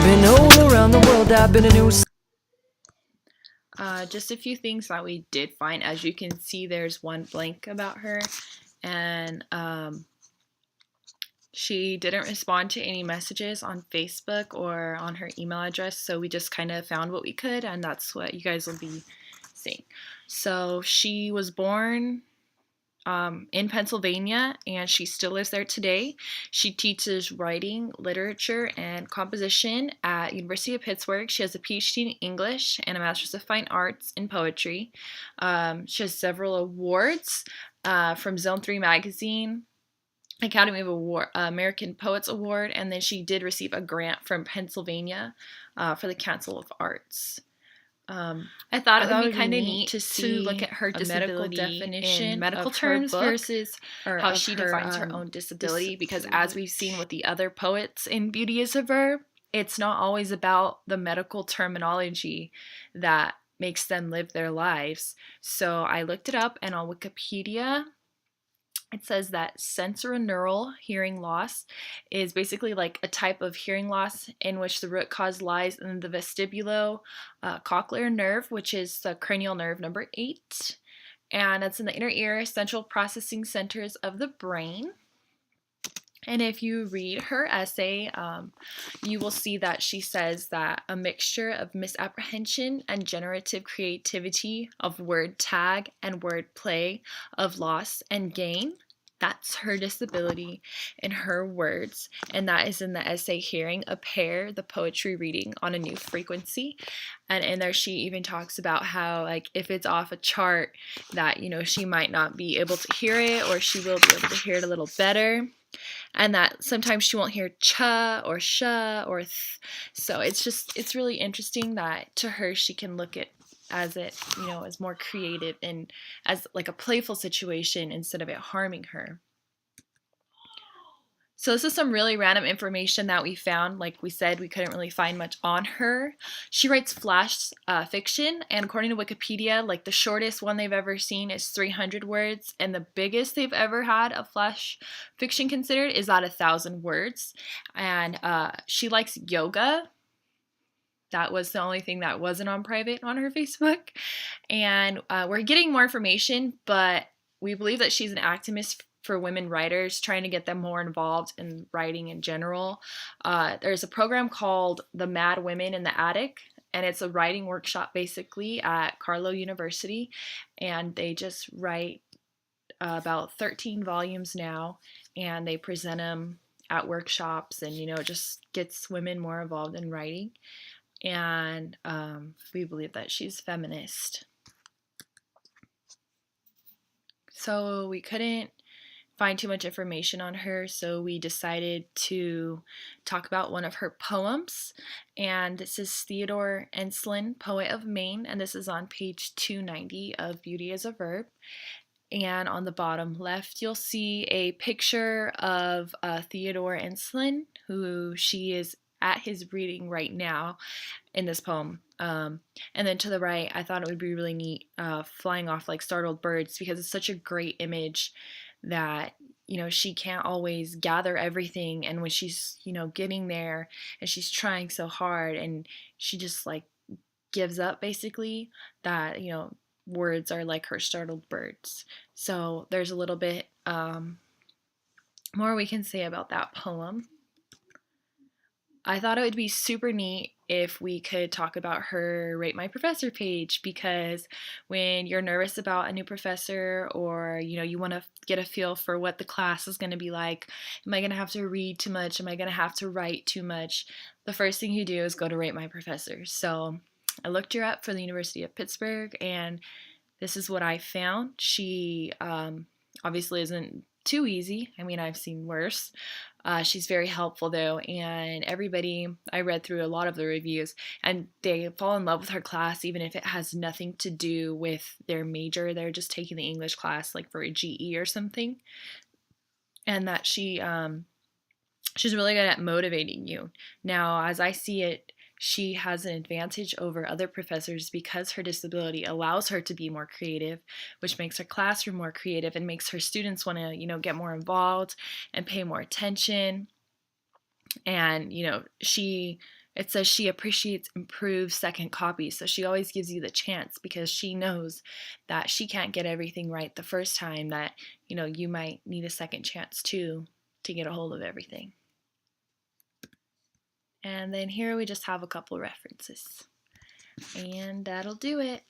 I've been all around the world, I've been a new. Just a few things that we did find. As you can see, there's one blank about her, and she didn't respond to any messages on Facebook or on her email address, so we just kind of found what we could, and that's what you guys will be seeing. So she was born in Pennsylvania, and she still lives there today. She teaches writing, literature, and composition at University of Pittsburgh. She has a PhD in English and a Master's of Fine Arts in Poetry. She has several awards from Zone 3 magazine, Academy of Award, American Poets Award, and then she did receive a grant from Pennsylvania for the Council of Arts. I thought it would be kind of neat to look at her disability definition in medical terms versus how she defines her own disability, because as we've seen with the other poets in Beauty is a Verb, it's not always about the medical terminology that makes them live their lives. So I looked it up, and on Wikipedia, it says that sensorineural hearing loss is basically like a type of hearing loss in which the root cause lies in the vestibulo-cochlear nerve, which is the cranial nerve number 8, and that's in the inner ear central processing centers of the brain. And if you read her essay, you will see that she says that a mixture of misapprehension and generative creativity, of word tag and word play, of loss and gain, that's her disability in her words. And that is in the essay Hearing a Pair, the poetry reading on a new frequency. And in there she even talks about how, like, if it's off a chart, that, you know, she might not be able to hear it, or she will be able to hear it a little better. And that sometimes she won't hear cha or sha or th. So it's really interesting that to her she can look at as it, you know, as more creative and as like a playful situation instead of it harming her. So this is some really random information that we found. Like we said, we couldn't really find much on her. She writes flash fiction, and according to Wikipedia, like the shortest one they've ever seen is 300 words, and the biggest they've ever had of flash fiction considered is at 1,000 words. And she likes yoga. That was the only thing that wasn't on private on her Facebook. And we're getting more information, but we believe that she's an activist for women writers, trying to get them more involved in writing in general. There's a program called The Mad Women in the Attic, and it's a writing workshop basically at Carlow University, and they just write about 13 volumes now, and they present them at workshops, and, you know, it just gets women more involved in writing. And we believe that she's feminist. So we couldn't find too much information on her, so we decided to talk about one of her poems. And this is Theodore Enslin, Poet of Maine, and this is on page 290 of Beauty is a Verb. And on the bottom left, you'll see a picture of Theodore Enslin, who she is at his reading right now in this poem. And then to the right, I thought it would be really neat, flying off like startled birds, because it's such a great image that, you know, she can't always gather everything, and when she's, you know, getting there and she's trying so hard and she just like gives up basically, that, you know, words are like her startled birds. So there's a little bit more we can say about that poem. I thought it would be super neat if we could talk about her Rate My Professor page, because when you're nervous about a new professor, or, you know, you want to get a feel for what the class is going to be like, am I going to have to read too much? Am I going to have to write too much? The first thing you do is go to Rate My Professor. So I looked her up for the University of Pittsburgh, and this is what I found. She obviously isn't too easy. I mean, I've seen worse. She's very helpful though, and everybody, I read through a lot of the reviews, and they fall in love with her class even if it has nothing to do with their major. They're just taking the English class like for a GE or something. And that she's really good at motivating you. Now, as I see it, she has an advantage over other professors because her disability allows her to be more creative, which makes her classroom more creative and makes her students want to, you know, get more involved and pay more attention. And, you know, she It says she appreciates improved second copies, so she always gives you the chance because she knows that she can't get everything right the first time, that you might need a second chance too to get a hold of everything. And then here we just have a couple references. And that'll do it.